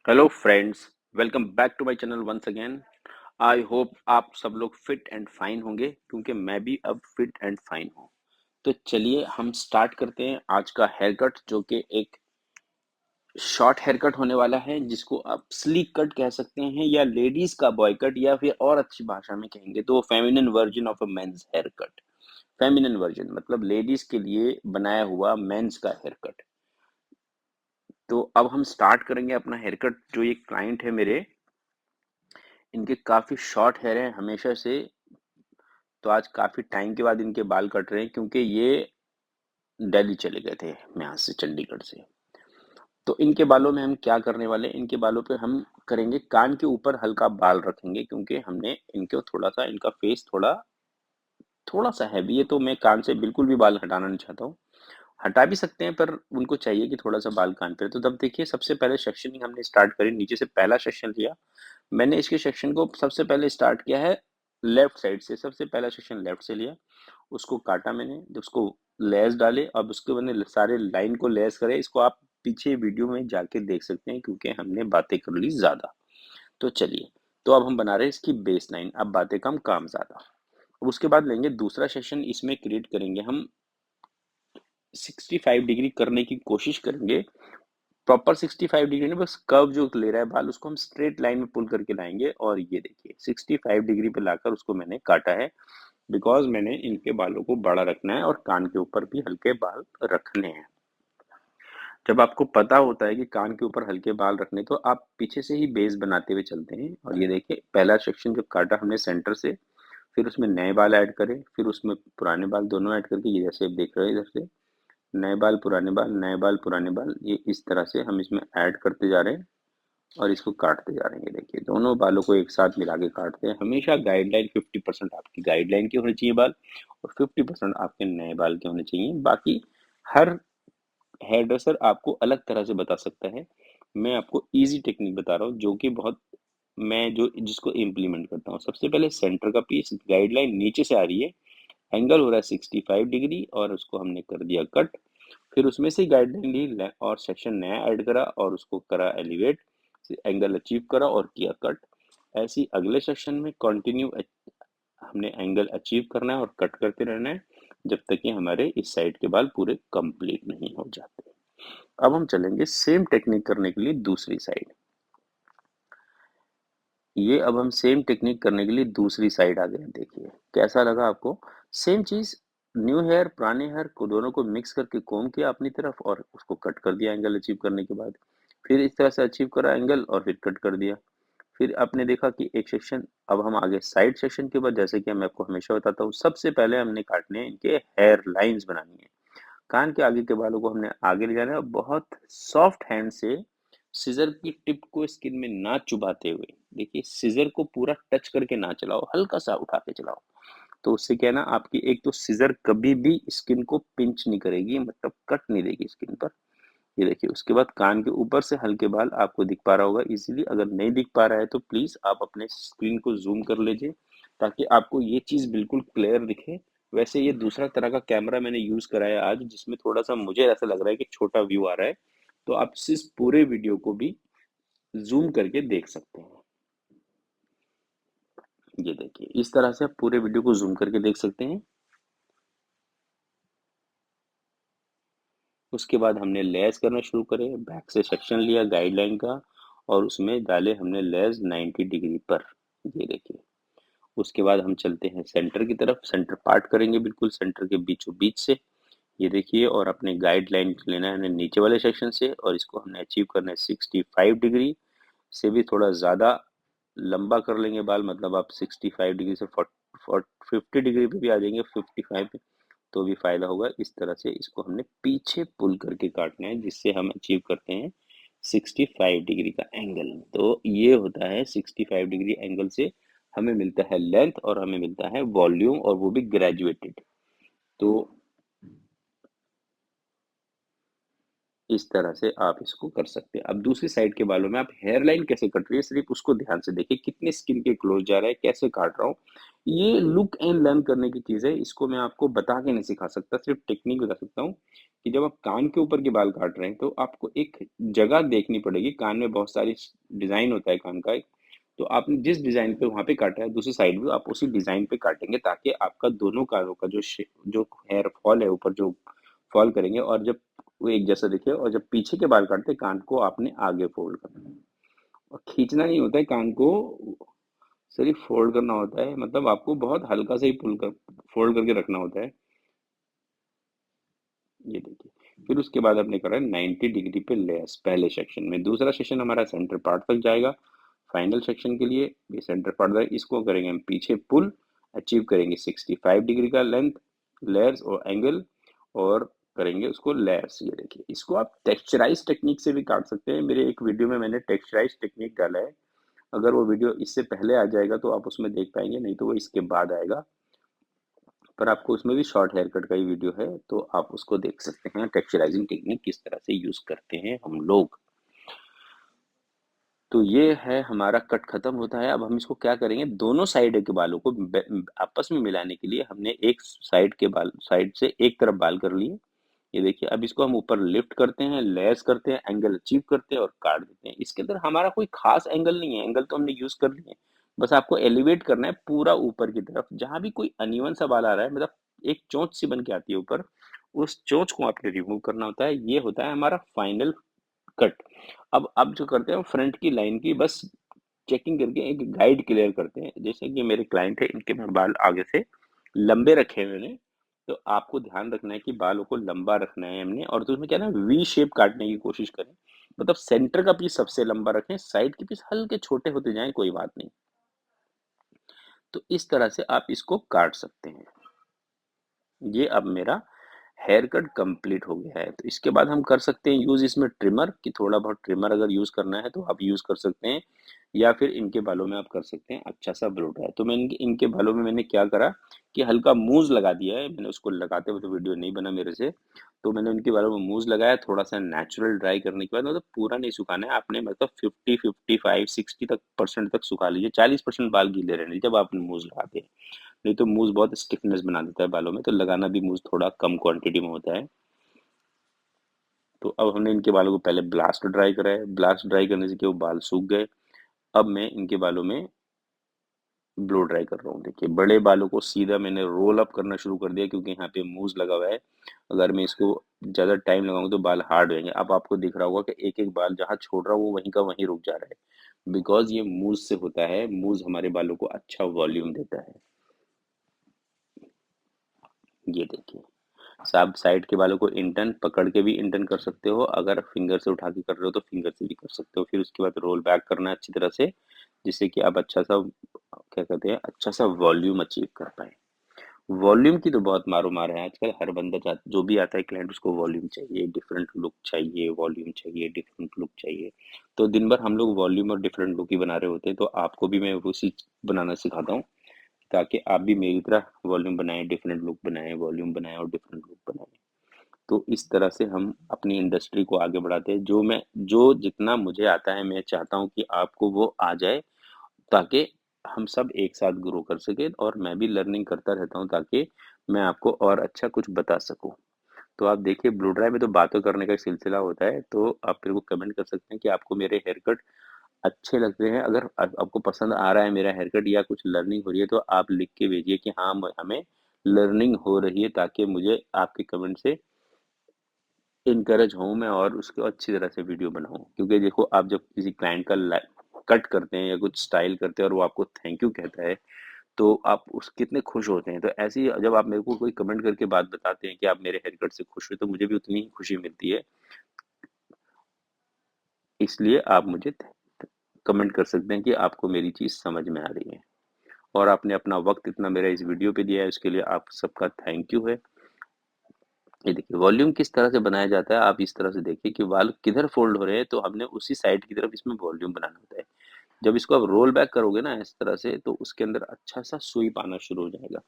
Hello friends, welcome back to my channel once again. I hope आप सब लोग fit and fine होंगे क्योंकि मैं भी अब फिट एंड फाइन हूँ। तो चलिए हम स्टार्ट करते हैं आज का हेयर कट, जो कि एक शॉर्ट हेयर कट होने वाला है, जिसको आप स्लीक कट कह सकते हैं या लेडीज का बॉय कट, या फिर और अच्छी भाषा में कहेंगे तो feminine version of a men's haircut. Feminine version मतलब लेडीज के लिए बनाया हुआ मेंस का हेयर कट। तो अब हम स्टार्ट करेंगे अपना हेयर कट। जो ये क्लाइंट है मेरे, इनके काफ़ी शॉर्ट हेयर हैं हमेशा से। तो आज काफ़ी टाइम के बाद इनके बाल कट रहे हैं क्योंकि ये दिल्ली चले गए थे यहाँ से, चंडीगढ़ से। तो इनके बालों में हम क्या करने वाले हैं, इनके बालों पे हम करेंगे कान के ऊपर हल्का बाल रखेंगे, क्योंकि हमने इनको थोड़ा सा, इनका फेस थोड़ा थोड़ा सा हैवी है, तो मैं कान से बिल्कुल भी बाल हटाना नहीं चाहता हूँ। हटा भी सकते हैं, पर उनको चाहिए कि थोड़ा सा बाल कान पे रहे। तो तब देखिए, सबसे पहले सेक्शनिंग हमने स्टार्ट करी, नीचे से पहला सेक्शन लिया। मैंने इसके सेक्शन को सबसे पहले स्टार्ट किया है लेफ्ट साइड से। सबसे पहला सेक्शन लेफ्ट से लिया, उसको काटा मैंने, उसको लेस डाले। अब उसके मैंने सारे लाइन को लेस करे। इसको आप पीछे वीडियो में जाके देख सकते हैं, क्योंकि हमने बातें कर ली ज्यादा। तो चलिए, तो अब हम बना रहे हैं इसकी बेस लाइन। अब बातें कम काम ज्यादा। अब उसके बाद लेंगे दूसरा सेशन, इसमें क्रिएट करेंगे हम 65 डिग्री करने की कोशिश करेंगे। प्रॉपर 65 डिग्री नहीं, बस कर्व जो ले रहा है बाल, उसको हम स्ट्रेट लाइन में पुल करके लाएंगे। और ये देखिए 65 डिग्री पे लाकर उसको मैंने काटा है, बिकॉज मैंने इनके बालों को बड़ा रखना है और कान के ऊपर भी हल्के बाल रखने हैं। जब आपको पता होता है कि कान के ऊपर हल्के बाल रखने, तो आप पीछे से ही बेस बनाते हुए चलते हैं। और ये देखिए, पहला सेक्शन जब काटा हमने सेंटर से, फिर उसमें नए बाल ऐड करे, फिर उसमें पुराने बाल दोनों ऐड करके, ये जैसे आप देख रहे हैं इधर से नए बाल पुराने बाल, नए बाल पुराने बाल, ये इस तरह से हम इसमें ऐड करते जा रहे हैं और इसको काटते जा रहे हैं। ये देखिए, दोनों बालों को एक साथ मिला के काटते हैं। हमेशा गाइडलाइन 50% आपकी गाइडलाइन के होने चाहिए बाल, और 50% आपके नए बाल के होने चाहिए। बाकी हर हेयर ड्रेसर आपको अलग तरह से बता सकता है। मैं आपको इजी टेक्निक बता रहा हूँ, जो कि बहुत, मैं जो जिसको इम्प्लीमेंट करता हूँ। सबसे पहले सेंटर का पीस, गाइडलाइन नीचे से आ रही है, एंगल हो रहा है 65 डिग्री, और उसको हमने कर दिया कट। फिर उसमें से गाइडलाइन ली और सेक्शन नया ऐड करा और उसको करा एलिवेट, एंगल अचीव करा और किया कट। ऐसे ही अगले सेक्शन में कंटिन्यू हमने एंगल अचीव करना है और कट करते रहना है, जब तक कि हमारे इस साइड के बाल पूरे कंप्लीट नहीं हो जाते। अब हम चलेंगे सेम टेक्निक करने के लिए दूसरी साइड। ये अब हम सेम टेक्निक करने के लिए दूसरी साइड आ गए। देखिए कैसा लगा आपको। सेम चीज, न्यू हेयर पुराने हेयर को दोनों को मिक्स करके कोम किया अपनी तरफ और उसको कट कर दिया एंगल अचीव करने के बाद। फिर इस तरह से अचीव करा एंगल और फिर कट कर दिया। फिर आपने देखा कि एक सेक्शन, अब हम आगे साइड सेक्शन के बाद, जैसे कि मैं आपको हमेशा बताता हूँ, सबसे पहले हमने काटने हैं इनके हेयर लाइंस बनानी है। कान के आगे के बालों को हमने आगे ले जाना है, और बहुत सॉफ्ट हैंड से सीजर की टिप को स्किन में ना चुभाते हुए, देखिए सीजर को पूरा टच करके ना चलाओ, हल्का सा उठा के चलाओ। तो उससे क्या है ना, आपकी एक तो सीजर कभी भी स्किन को पिंच नहीं करेगी, मतलब कट नहीं देगी स्किन पर। ये देखिए, उसके बाद कान के ऊपर से हल्के बाल आपको दिख पा रहा होगा इजीली। अगर नहीं दिख पा रहा है तो प्लीज आप अपने स्क्रीन को जूम कर लीजिए, ताकि आपको ये चीज बिल्कुल क्लियर दिखे। वैसे ये दूसरा तरह का कैमरा मैंने यूज करा है आज, जिसमें थोड़ा सा मुझे ऐसा लग रहा है कि छोटा व्यू आ रहा है। तो आप इस पूरे वीडियो को भी जूम करके देख सकते हैं। ये देखिए, इस तरह से आप पूरे वीडियो को जूम करके देख सकते हैं। उसके बाद हमने लेस करना शुरू करे, बैक से सेक्शन लिया गाइडलाइन का, और उसमें डाले हमने लेस 90 डिग्री पर। ये देखिए, उसके बाद हम चलते हैं सेंटर की तरफ। सेंटर पार्ट करेंगे बिल्कुल सेंटर के बीचों बीच से। ये देखिए, और अपने गाइडलाइन लेना है हमने नीचे वाले सेक्शन से, और इसको हमने अचीव करना है 65 डिग्री से भी थोड़ा ज़्यादा लंबा कर लेंगे बाल। मतलब आप 65 डिग्री से 50 डिग्री पे भी आ जाएंगे, 55 पे, तो भी फायदा होगा। इस तरह से इसको हमने पीछे पुल करके काटना है, जिससे हम अचीव करते हैं 65 डिग्री का एंगल। तो ये होता है 65 डिग्री एंगल से हमें मिलता है लेंथ, और हमें मिलता है वॉल्यूम, और वो भी ग्रेजुएटेड। तो इस तरह से आप इसको कर सकते हैं। अब दूसरी साइड के बालों में आप हेयर लाइन कैसे कट रही है, सिर्फ उसको ध्यान से देखिए, कितने स्किन के क्लोज जा रहा है, कैसे काट रहा हूँ। ये लुक एंड लर्न करने की चीज़ है, इसको मैं आपको बता के नहीं सिखा सकता, सिर्फ़ टेक्निक बता सकता हूँ कि जब आप कान के ऊपर के बाल काट रहे हैं, तो आपको एक जगह देखनी पड़ेगी। कान में बहुत सारी डिज़ाइन होता है कान का एक, तो आपने जिस डिज़ाइन पे वहाँ पे काटा है, दूसरी साइड भी आप उसी डिज़ाइन पे काटेंगे ताकि आपका दोनों कानों का जो हेयर फॉल है ऊपर जो फॉल करेंगे और जब वो एक जैसा दिखे और जब पीछे के बाल काटते हैं, कान को आपने आगे फ़ोल्ड करना है और खींचना नहीं होता है कान को, सिर्फ फोल्ड करना होता है, मतलब आपको बहुत हल्का सा ही पुल कर फोल्ड करके रखना होता है। ये देखिए, फिर उसके बाद आपने करा 90 डिग्री पे लेयर्स पहले सेक्शन में। दूसरा सेक्शन हमारा सेंटर पार्ट तक जाएगा फाइनल सेक्शन के लिए। ये सेंटर पार्ट तक इसको करेंगे हम पीछे पुल, अचीव करेंगे 65 डिग्री का लेंथ लेयर्स और एंगल, और करेंगे उसको लेयर्स। ये देखिए, इसको आप टेक्सचराइज टेक्निक से भी काट सकते हैं। मेरे एक वीडियो में मैंने टेक्सचराइज टेक्निक डाला है, अगर वो वीडियो इससे पहले आ जाएगा तो आप उसमें देख पाएंगे, नहीं तो वो इसके बाद आएगा। पर आपको उसमें भी शॉर्ट हेयर कट का ही वीडियो है, तो आप उसको देख सकते हैं टेक्सचराइजिंग टेक्निक किस तरह से यूज करते हैं हम लोग। तो ये है हमारा कट खत्म होता है। अब हम इसको क्या करेंगे, दोनों साइड के बालों को आपस में मिलाने के लिए हमने एक साइड के बाल, साइड से एक तरफ बाल कर लिए। ये देखिए, अब इसको हम ऊपर लिफ्ट करते हैं, लेस करते हैं, एंगल अचीव करते हैं और काट देते हैं। इसके अंदर हमारा कोई खास एंगल नहीं है, एंगल तो हमने यूज कर लिए, बस आपको एलिवेट करना है पूरा ऊपर की तरफ। जहां भी कोई अनइवन सा बाल आ रहा है, मतलब एक चोंच सी बन के आती है ऊपर, उस चोंच को आपने रिमूव करना होता है। ये होता है हमारा फाइनल कट। अब जो करते हैं फ्रंट की लाइन की बस चेकिंग करके एक गाइड क्लियर करते हैं। जैसे कि मेरे क्लाइंट है, इनके मैं बाल आगे से लंबे रखे हैं मैंने, तो आपको ध्यान रखना है कि बालों को लंबा रखना है हमने, और तो उसमें क्या है ना, वी शेप काटने की कोशिश करें। मतलब सेंटर का पीस सबसे लंबा रखें, साइड के पीस हल्के छोटे होते जाएं, कोई बात नहीं। तो इस तरह से आप इसको काट सकते हैं। ये अब मेरा हेयर कट कंप्लीट हो गया है। तो इसके बाद हम कर सकते हैं यूज इसमें ट्रिमर, कि थोड़ा बहुत ट्रिमर अगर यूज करना है तो आप यूज कर सकते हैं, या फिर इनके बालों में आप कर सकते हैं अच्छा सा ब्लो ड्राई। तो मैं इनके बालों में मैंने क्या करा कि हल्का मूज लगा दिया है। मैंने उसको लगाते हुए तो वीडियो नहीं बना मेरे से, तो मैंने उनके बालों में मूज लगाया थोड़ा सा नेचुरल ड्राई करने के बाद। मतलब पूरा नहीं सुखाना है आपने, मतलब 50 55 60 तक परसेंट तक सुखा लीजिए। 40% बाल गीले रहने दीजिए जब आपने मूज लगाते हैं, नहीं तो मूज बहुत स्टिफनेस बना देता है बालों में, तो लगाना भी मूज थोड़ा कम क्वांटिटी में होता है। तो अब हमने इनके बालों को पहले ब्लास्ट ड्राई करा है, ब्लास्ट ड्राई करने से क्या वो बाल सूख गए। अब मैं इनके बालों में ब्लो ड्राई कर रहा हूँ। देखिए, बड़े बालों को सीधा मैंने रोल अप करना शुरू कर दिया, क्योंकि यहाँ पे मूज लगा हुआ है। अगर मैं इसको ज़्यादा टाइम लगाऊंगा तो बाल हार्ड हो जाएंगे। अब आपको दिख रहा होगा कि एक एक बाल जहाँ छोड़ रहा हूँ वो वहीं का वहीं रुक जा रहा है, बिकॉज ये मूज से होता है। मूज हमारे बालों को अच्छा वॉल्यूम देता है। ये देखिए, सब साइड के बालों को इंटर्न पकड़ के भी इंटर्न कर सकते हो, अगर फिंगर से उठा के कर रहे हो तो फिंगर से भी कर सकते हो। फिर उसके बाद रोल बैक करना है अच्छी तरह से, जिससे कि आप अच्छा सा, क्या कहते हैं, अच्छा सा वॉल्यूम अचीव कर पाए। वॉल्यूम की तो बहुत मारो मार है आजकल, हर बंदा चाहता, जो भी आता है क्लाइंट, उसको वॉल्यूम चाहिए, डिफरेंट लुक चाहिए, वॉल्यूम चाहिए, डिफरेंट लुक चाहिए। तो दिन भर हम लोग वॉल्यूम और डिफरेंट लुक ही बना रहे होते हैं, तो आपको भी मैं उसी बनाना सिखाता हूँ, ताकि आप भी मेरी तरह वॉल्यूम बनाएं, डिफरेंट लुक बनाएं, वॉल्यूम बनाएं और डिफरेंट लुक बनाएं। तो इस तरह से हम अपनी इंडस्ट्री को आगे बढ़ाते हैं। जो जितना मुझे आता है, मैं चाहता हूँ कि आपको वो आ जाए, ताकि हम सब एक साथ ग्रो कर सके, और मैं भी लर्निंग करता रहता हूँ ताकि मैं आपको और अच्छा कुछ बता सकूँ। तो आप देखिए, ब्लू ड्राई में तो बातों करने का एक सिलसिला होता है, तो आप मेरे को कमेंट कर सकते हैं कि आपको मेरे हेयर कट अच्छे लगते हैं। अगर आपको पसंद आ रहा है मेरा हेयर कट, या कुछ लर्निंग हो रही है, तो आप लिख के भेजिए कि हाँ, हमें लर्निंग हो रही है, ताकि मुझे आपके कमेंट से इनकरेज हूँ मैं और उसको अच्छी तरह से वीडियो बनाऊँ। क्योंकि देखो, आप जब किसी क्लाइंट का कट करते हैं या कुछ स्टाइल करते हैं और वो आपको थैंक यू कहता है, तो आप उस कितने खुश होते हैं। तो ऐसे ही जब आप मेरे को कोई कमेंट करके बात बताते हैं कि आप मेरे हेयर कट से खुश हुए, तो मुझे भी उतनी ही खुशी मिलती है। इसलिए आप मुझे कमेंट कर सकते हैं कि आपको मेरी चीज़ समझ में आ रही है, और आपने अपना वक्त इतना मेरा इस वीडियो पे दिया है, उसके लिए आप सबका थैंक यू है। ये देखिए, वॉल्यूम किस तरह से बनाया जाता है, आप इस तरह से देखिए कि बाल किधर फोल्ड हो रहे हैं, तो हमने उसी साइड की तरफ इसमें वॉल्यूम बनाना होता है। जब इसको आप रोल बैक करोगे ना इस तरह से, तो उसके अंदर अच्छा सा स्वीप आना शुरू हो जाएगा,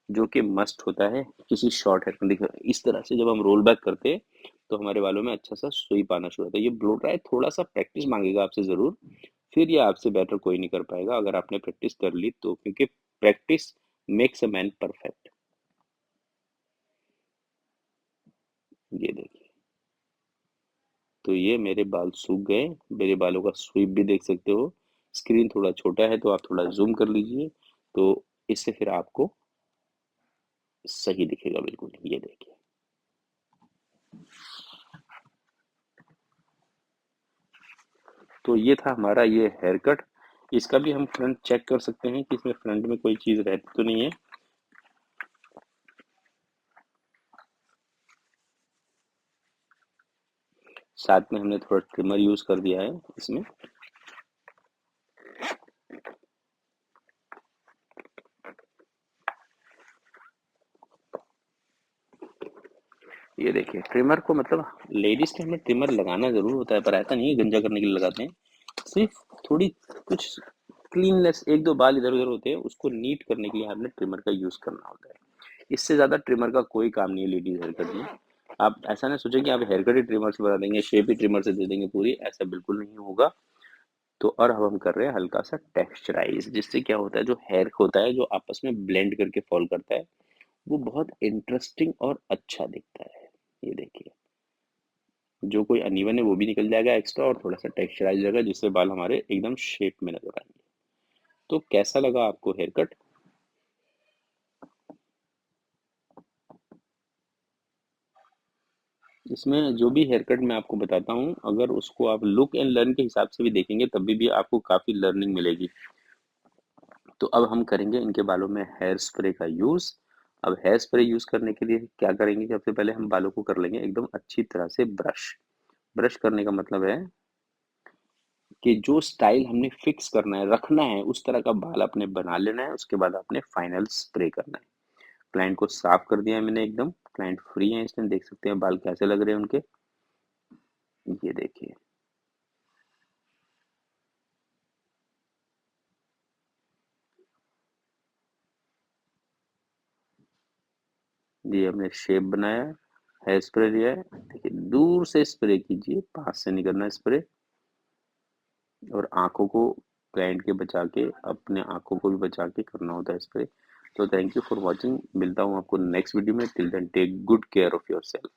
जो कि मस्ट होता है किसी शॉर्ट हेयर देखिए, इस तरह से जब हम रोल बैक करते हैं तो हमारे बालों में अच्छा सा स्वीप आना शुरू होता है। ये ब्लो ड्राई थोड़ा सा प्रैक्टिस मांगेगा आपसे जरूर, फिर ये आपसे बेटर कोई नहीं कर पाएगा, अगर आपने प्रैक्टिस कर ली तो। क्योंकि practice makes a man perfect. ये देखिए, तो ये मेरे बाल सूख गए। मेरे बालों का स्वीप भी देख सकते हो। स्क्रीन थोड़ा छोटा है तो आप थोड़ा जूम कर लीजिए, तो इससे फिर आपको सही दिखेगा बिल्कुल। ये देखिए, तो ये था हमारा ये हेयर कट। इसका भी हम फ्रंट चेक कर सकते हैं कि इसमें फ्रंट में कोई चीज़ रहती तो नहीं है। साथ में हमने थोड़ा ट्रिमर यूज़ कर दिया है इसमें। ये देखिए, ट्रिमर को मतलब लेडीज के हमें ट्रिमर लगाना ज़रूर होता है, पर ऐसा नहीं है गंजा करने के लिए लगाते हैं। सिर्फ थोड़ी कुछ क्लीननेस, एक दो बाल इधर उधर होते हैं, उसको नीट करने के लिए आपने ट्रिमर का यूज़ करना होता है। इससे ज़्यादा ट्रिमर का कोई काम नहीं है लेडीज हेयर कट में। आप ऐसा ना सोचें कि आप हेयर कट ही ट्रिमर से बना देंगे, शेप ही ट्रिमर से दे देंगे पूरी, ऐसा बिल्कुल नहीं होगा। तो और अब हम कर रहे हैं हल्का सा टेक्सचराइज, जिससे क्या होता है, जो हेयर होता है जो आपस में ब्लेंड करके फॉल करता है, वो बहुत इंटरेस्टिंग और अच्छा दिखता है। ये देखिए, जो कोई अनइवन है वो भी निकल जाएगा एक्स्ट्रा, और थोड़ा सा टेक्सचराइज रहेगा, जिससे बाल हमारे एकदम शेप में नजर आएंगे। तो कैसा लगा आपको हेयर कट? इसमें जो भी हेयर कट मैं आपको बताता हूँ, अगर उसको आप लुक एंड लर्न के हिसाब से भी देखेंगे तब भी आपको काफ़ी लर्निंग मिलेगी। तो अब हम करेंगे इनके बालों में हेयर स्प्रे का यूज़। अब हेयर स्प्रे यूज़ करने के लिए क्या करेंगे कि सबसे पहले हम बालों को कर लेंगे एकदम अच्छी तरह से ब्रश। ब्रश करने का मतलब है कि जो स्टाइल हमने फिक्स करना है, रखना है, उस तरह का बाल आपने बना लेना है। उसके बाद आपने फाइनल स्प्रे करना है। क्लाइंट को साफ कर दिया है मैंने एकदम। क्लाइंट फ्री है, इसमें देख सकते हैं बाल कैसे लग रहे हैं उनके। ये देखिए, ये हमने शेप बनाया है, हेयर स्प्रे लिया है। देखिए, दूर से स्प्रे कीजिए, पास से नहीं करना स्प्रे। और आंखों को क्लाइंट के बचा के, अपने आंखों को भी बचा के करना होता है स्प्रे। तो थैंक यू फॉर वॉचिंग। मिलता हूँ आपको नेक्स्ट वीडियो में। Till then take good care of your self.